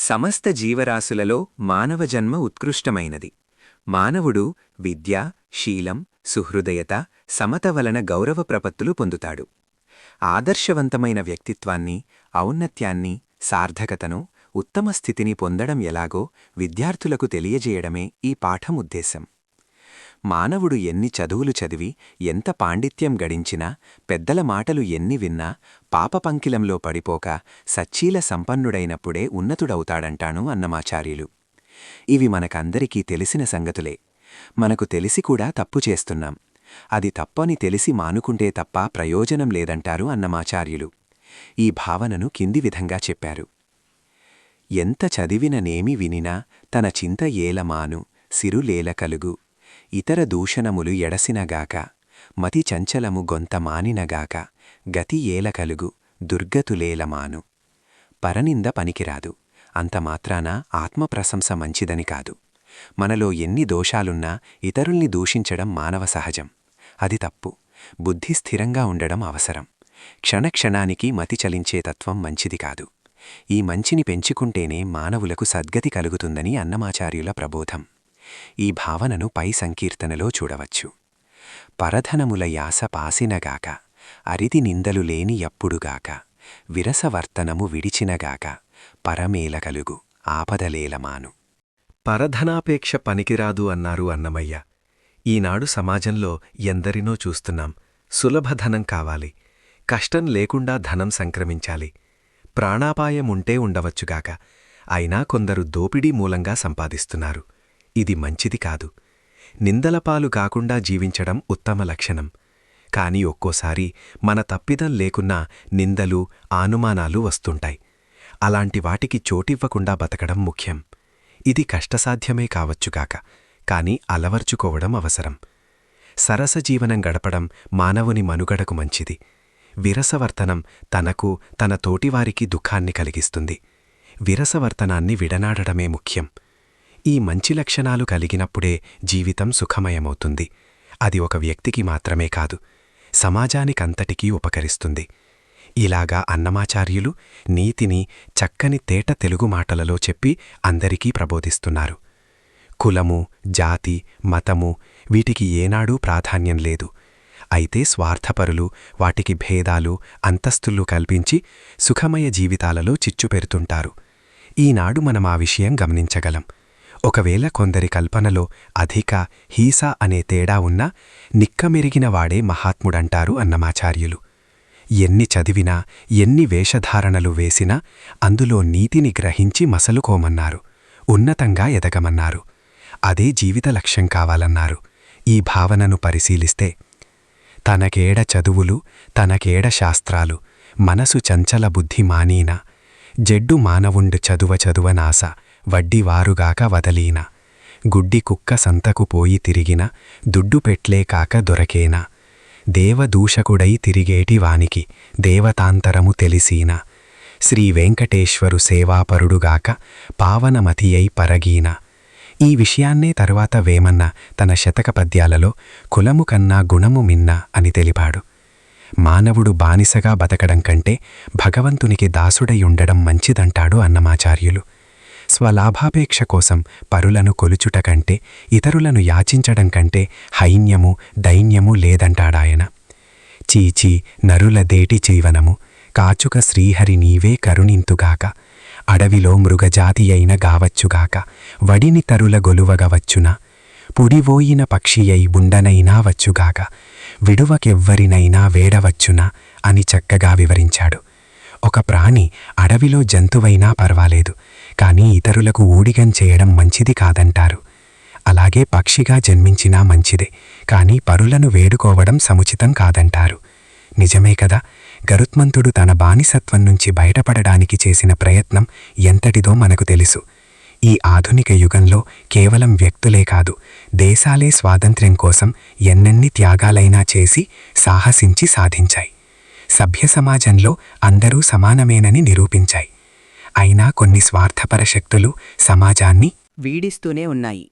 సమస్త జీవరాశులలో మానవ జన్మ ఉత్కృష్టమైనది. మానవుడు విద్య, శీలం, సుహృదయత, సమత వలన గౌరవ ప్రపత్తులు పొందుతాడు. ఆదర్శవంతమైన వ్యక్తిత్వాన్ని, ఔన్నత్యాన్ని, సార్థకతను, ఉత్తమ స్థితిని పొందడం ఎలాగో విద్యార్థులకు తెలియజేయడమే ఈ పాఠం ఉద్దేశం. మానవుడు ఎన్ని చదువులు చదివి, ఎంత పాండిత్యం గడించినా, పెద్దల మాటలు ఎన్ని విన్నా, పాపపంకిలంలో పడిపోక సచ్చీల సంపన్నుడైనప్పుడే ఉన్నతుడవుతాడంటాను అన్నమాచార్యులు. ఇవి మనకందరికీ తెలిసిన సంగతులే. మనకు తెలిసి కూడా తప్పు చేస్తున్నాం. అది తప్పని తెలిసి మానుకుంటే తప్ప ప్రయోజనం లేదంటారు అన్నమాచార్యులు. ఈ భావనను కింది విధంగా చెప్పారు. ఎంత చదివిననేమి వినినా తన చింత ఏలమాను, సిరులేల కలుగు, ఇతర దూషణములు ఎడసినగాక, మతి చంచలము గొంత మానినగాక, గతి ఏల కలుగు, దుర్గతులేలమాను. పరనింద పనికిరాదు, అంతమాత్రాన ఆత్మప్రశంస మంచిదని కాదు. మనలో ఎన్ని దోషాలున్నా ఇతరుల్ని దూషించడం మానవ సహజం. అది తప్పు. బుద్ధి స్థిరంగా ఉండడం అవసరం. క్షణక్షణానికి మతి చలించే తత్వం మంచిది కాదు. ఈ మంచిని పెంచుకుంటేనే మానవులకు సద్గతి కలుగుతుందని అన్నమాచార్యుల ప్రబోధం. ఈ భావనను పై సంకీర్తనలో చూడవచ్చు. పరధనముల యాస పాసినగాక, అరిది నిందలు లేని యప్పుడుగాక, విరసవర్తనము విడిచినగాక, పరమేల కలుగు, ఆపదలేలమాను. పరధనాపేక్ష పనికిరాదు అన్నారు అన్నమయ్య. ఈనాడు సమాజంలో ఎందరినో చూస్తున్నాం. సులభధనం కావాలి, కష్టం లేకుండా ధనం సంక్రమించాలి, ప్రాణాపాయముంటే ఉండవచ్చుగాక, అయినా కొందరు దోపిడీ మూలంగా సంపాదిస్తున్నారు. ఇది మంచిది కాదు. నిందలపాలు కాకుండా జీవించడం ఉత్తమ లక్షణం. కాని ఒక్కోసారి మన తప్పిదం లేకున్నా నిందలు, ఆనుమానాలు వస్తుంటాయి. అలాంటి వాటికి చోటివ్వకుండా బతకడం ముఖ్యం. ఇది కష్టసాధ్యమే కావచ్చుగాక, కాని అలవర్చుకోవడం అవసరం. సరసజీవనం గడపడం మానవుని మనుగడకు మంచిది. విరసవర్తనం తనకు, తన తోటివారికి దుఃఖాన్ని కలిగిస్తుంది. విరసవర్తనాన్ని విడనాడడమే ముఖ్యం. ఈ మంచి లక్షణాలు కలిగినప్పుడే జీవితం సుఖమయమవుతుంది. అది ఒక వ్యక్తికి మాత్రమే కాదు, సమాజానికంతటికీ ఉపకరిస్తుంది. ఇలాగా అన్నమాచార్యులు నీతిని చక్కని తేట తెలుగు మాటలలో చెప్పి అందరికీ ప్రబోధిస్తున్నారు. కులము, జాతి, మతము వీటికి ఏనాడూ ప్రాధాన్యం లేదు. అయితే స్వార్థపరులు వాటికి భేదాలు, అంతస్తులు కల్పించి సుఖమయ జీవితాలలో చిచ్చుపెడుతుంటారు. ఈనాడు మనం ఆ విషయం గమనించగలం. ఒకవేళ కొందరి కల్పనలో అధిక, హీస అనే తేడా ఉన్నా నిక్కమెరిగినవాడే మహాత్ముడంటారు అన్నమాచార్యులు. ఎన్ని చదివినా, ఎన్ని వేషధారణలు వేసినా అందులో నీతిని గ్రహించి మసలుకోమన్నారు. ఉన్నతంగా ఎదగమన్నారు. అదే జీవిత లక్ష్యం కావాలన్నారు. ఈ భావనను పరిశీలిస్తే తనకేడ చదువులు, తనకేడ శాస్త్రాలు, మనసు చంచల బుద్ధి మానీన, జెడ్డు మానవుండు చదువనాస, వడ్డివారుగాక వదలీన, గుడ్డి కుక్క సంతకు పోయి తిరిగిన, దుడ్డు పెట్లే కాక దొరకేనా, దేవదూషకుడై తిరిగేటి వానికి, దేవతాంతరము తెలిసీన, శ్రీవేంకటేశ్వరు సేవాపరుడుగాక, పావనమతియై పరగీన. ఈ విషయాన్నే తరువాత వేమన్న తన శతక పద్యాలలో కులము కన్నా గుణము మిన్న అని తెలిపాడు. మానవుడు బానిసగా బతకడం కంటే భగవంతునికి దాసుడై ఉండడం మంచిదంటాడు అన్నమాచార్యులు. స్వలాభాపేక్ష కోసం పరులను కొలుచుట కంటే, ఇతరులను యాచించడం కంటే హైన్యము, దైన్యము లేదంటాడాయన. చీచీ నరులదేటి జీవనము, కాచుక శ్రీహరి నీవే కరుణింతుగాక, అడవిలో మృగజాతి అయిన గావచ్చుగాక, వడిని తరుల గొలువగవచ్చున, పుడివోయిన పక్షియై ఉండనైనా వచ్చుగాక, విడువకెవ్వరినైనా వేడవచ్చునా అని చక్కగా వివరించాడు. ఒక ప్రాణి అడవిలో జంతువైనా పర్వాలేదు, కానీ ఇతరులకు ఊడిగం చేయడం మంచిది కాదంటారు. అలాగే పక్షిగా జన్మించినా మంచిదే, కానీ పరులను వేడుకోవడం సముచితం కాదంటారు. నిజమే కదా. గరుత్మంతుడు తన బానిసత్వం నుంచి బయటపడడానికి చేసిన ప్రయత్నం ఎంతటిదో మనకు తెలుసు. ఈ ఆధునిక యుగంలో కేవలం వ్యక్తులే కాదు, దేశాలే స్వాతంత్ర్యం కోసం ఎన్నెన్ని త్యాగాలైనా చేసి సాహసించి సాధించాయి. సభ్య సమాజంలో అందరూ సమానమేనని నిరూపించాయి. అయినా కొన్ని స్వార్థపర శక్తులు సమాజాన్ని వీడిస్తూనే ఉన్నాయి.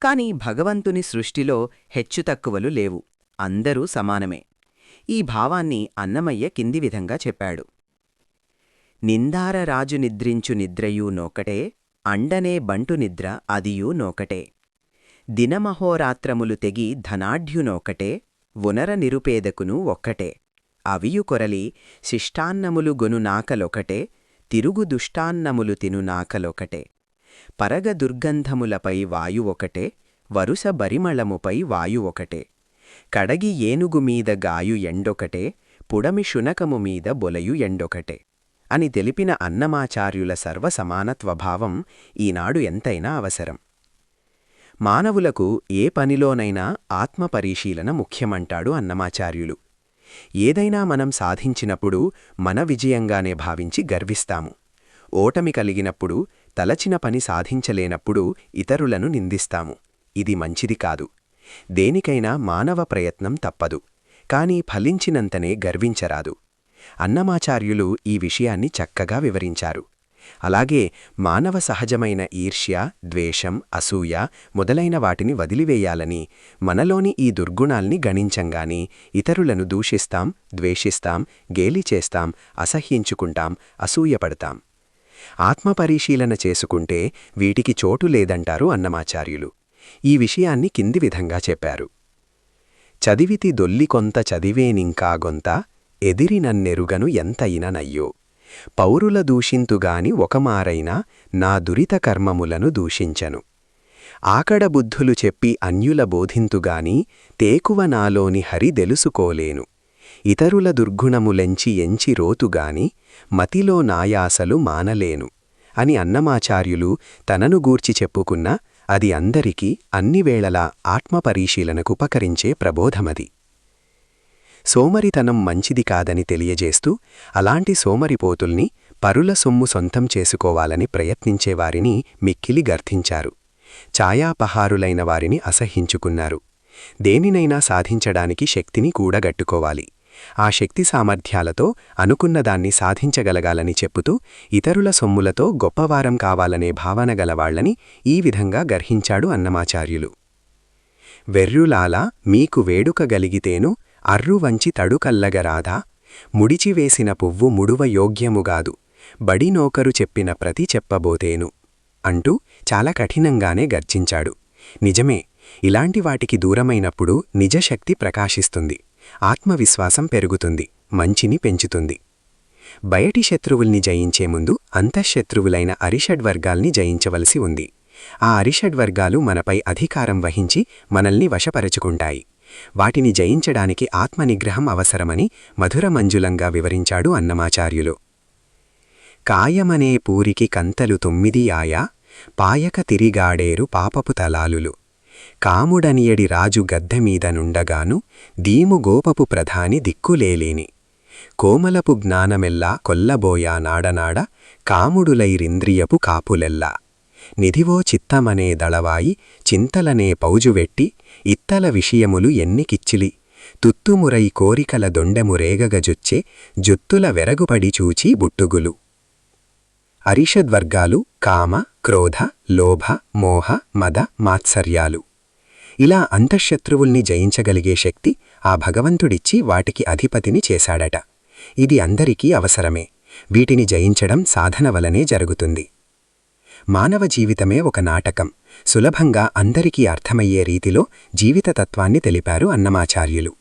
కాని భగవంతుని సృష్టిలో హెచ్చుతక్కువలు లేవు, అందరూ సమానమే. ఈ భావాన్ని అన్నమయ్య కింది విధంగా చెప్పాడు. నిందారరాజు నిద్రించు నిద్రయూ నోకటే అండనే బంటు నిద్ర అదియూ నోకటే దినమహోరాత్రములు తెగి ధనాఢ్యునోకటే వొనర నిరుపేదకును ఒక్కటే అవియు కొరలి శిష్టాన్నములు గొను నాకలొకటే తిరుగు దుష్టాన్నములు తిను నాకలొకటే పరగ దుర్గంధములపై వాయు ఒకటే వరుస బరిమళముపై వాయు ఒకటే కడగి ఏనుగు మీద గాయు ఎండొకటే పుడమి శునకము మీద బొలయు ఎండొకటే అని తెలిపిన అన్నమాచార్యుల సర్వసమానత్వభావం ఈనాడు ఎంతైనా అవసరం. మానవులకు ఏ పనిలోనైనా ఆత్మపరిశీలన ముఖ్యమంటాడు అన్నమాచార్యులు. ఏదైనా మనం సాధించినప్పుడు మన విజయంగానే భావించి గర్విస్తాము. ఓటమి కలిగినప్పుడు, తలచిన పని సాధించలేనప్పుడు ఇతరులను నిందిస్తాము. ఇది మంచిది కాదు. దేనికైనా మానవ ప్రయత్నం తప్పదు, కాని ఫలించినంతనే గర్వించరాదు. అన్నమాచార్యులు ఈ విషయాన్ని చక్కగా వివరించారు. అలాగే మానవ సహజమైన ఈర్ష్య, ద్వేషం, అసూయ మొదలైన వాటిని వదిలివేయాలని, మనలోని ఈ దుర్గుణాల్ని గణించంగాని ఇతరులను దూషిస్తాం, ద్వేషిస్తాం, గేలి చేస్తాం, అసహ్యించుకుంటాం, అసూయపడతాం. ఆత్మపరిశీలన చేసుకుంటే వీటికి చోటు లేదంటారు అన్నమాచార్యులు. ఈ విషయాన్ని కింది విధంగా చెప్పారు. చదివితి దొల్లికొంత చదివేనింకాగొంత ఎదిరినన్నెరుగను ఎంతయిననయ్యో పౌరుల దూషింతుగాని ఒకమారైనా నా దురిత కర్మములను దూషించను. ఆకడ బుద్ధులు చెప్పి అన్యుల బోధింతుగాని తేకువ నాలోని హరి దెలుసుకోలేను. ఇతరుల దుర్గుణములెంచి ఎంచి రోతుగాని మతిలో నాయాసలు మానలేను అని అన్నమాచార్యులు తనను గూర్చి చెప్పుకున్నా అది అందరికీ అన్నివేళలా ఆత్మపరిశీలనకుపకరించే ప్రబోధమది. సోమరితనం మంచిది కాదని తెలియజేస్తూ అలాంటి సోమరిపోతుల్ని, పరుల సొమ్ము సొంతం చేసుకోవాలని ప్రయత్నించేవారిని మిక్కిలి గర్ధించారు. ఛాయాపహారులైన వారిని అసహ్యించుకున్నారు. దేనినైనా సాధించడానికి శక్తిని కూడగట్టుకోవాలి. ఆ శక్తి సామర్థ్యాలతో అనుకున్నదాన్ని సాధించగలగాలని చెప్పుతూ ఇతరుల సొమ్ములతో గొప్పవారం కావాలనే భావన గలవాళ్లని ఈ విధంగా గర్హించాడు అన్నమాచార్యులు. వెర్రులాలా మీకు వేడుక గలిగితేను అర్రువంచి తడుకల్లగరాదా ముడిచివేసిన పువ్వు ముడువ యోగ్యముగాదు బడినోకరు చెప్పిన ప్రతి చెప్పబోతేను అంటూ చాలా కఠినంగానే గర్జించాడు. నిజమే, ఇలాంటి వాటికి దూరమైనప్పుడు నిజశక్తి ప్రకాశిస్తుంది, ఆత్మవిశ్వాసం పెరుగుతుంది, మంచిని పెంచుతుంది. బయటి శత్రువుల్ని జయించే ముందు అంతఃశత్రువులైన అరిషడ్వర్గాల్ని జయించవలసి ఉంది. ఆ అరిషడ్వర్గాలు మనపై అధికారం వహించి మనల్ని వశపరచుకుంటాయి. వాటిని జయించడానికి ఆత్మనిగ్రహం అవసరమని మధురమంజులంగా వివరించాడు అన్నమాచార్యులు. కాయమనే పూరికి కంతలు 9 ఆయా పాయక తిరిగాడేరు పాపపు తలాలులు కాముడనియడి రాజు గద్దెమీద నుండగాను దీము గోపపు ప్రధాని దిక్కులేలేని కోమలపు జ్ఞానమెల్లా కొల్లబోయా నాడనాడ కాముడులైరింద్రియపు కాపులెల్లా నిధివో చిత్తమనే దళవాయి చింతలనే పౌజువెట్టి ఇత్తల విషయములు ఎన్నికిచ్చిలి తుత్తుమురై కోరికల దొండెమురేగగజొచ్చే జొత్తుల వెరగుపడి చూచి బుట్టుగులు. అరిషద్వర్గాలు కామ, క్రోధ, లోభ, మోహ, మద, మాత్సర్యాలు. ఇలా అంతఃశత్రువుల్ని జయించగలిగే శక్తి ఆ భగవంతుడిచ్చి వాటికి అధిపతిని చేశాడట. ఇది అందరికీ అవసరమే. వీటిని జయించడం సాధన వలనే జరుగుతుంది. మానవ జీవితమే ఒక నాటకం. సులభంగా అందరికీ అర్థమయ్యే రీతిలో జీవితతత్వాన్ని తెలిపారు అన్నమాచార్యులు.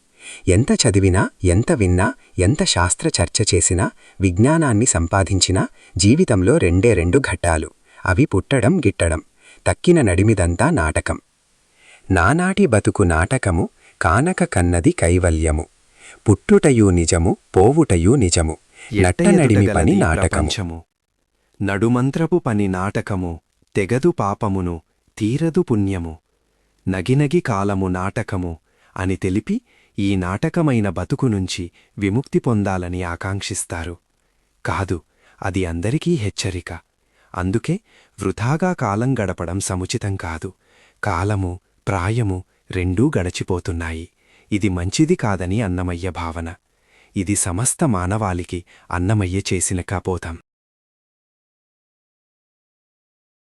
ఎంత చదివినా, ఎంత విన్నా, ఎంత శాస్త్రచర్చ చేసినా, విజ్ఞానాన్ని సంపాదించినా జీవితంలో రెండే 2 ఘట్టాలు. అవి పుట్టడం, గిట్టడం. తక్కిన నడిమిదంతా నాటకం. నానాటి బతుకు నాటకము కానక కన్నది కైవల్యము పుట్టుటయూ నిజము పోవుటయూ నిజము నట్టనడిమి పని నాటకము నడుమంత్రపు పని నాటకము తెగదు పాపమును తీరదు పుణ్యము నగినగి కాలము నాటకము అని తెలిపి ఈ నాటకమైన బతుకు నుంచి విముక్తి పొందాలని ఆకాంక్షిస్తారు. కాదు, అది అందరికీ హెచ్చరిక. అందుకే వృథాగా కాలం గడపడం సముచితం కాదు. కాలము, ప్రాయము రెండూ గడచిపోతున్నాయి. ఇది మంచిది కాదని అన్నమయ్య భావన. ఇది సమస్త మానవాళికి అన్నమయ్య చేసిన కపోతం.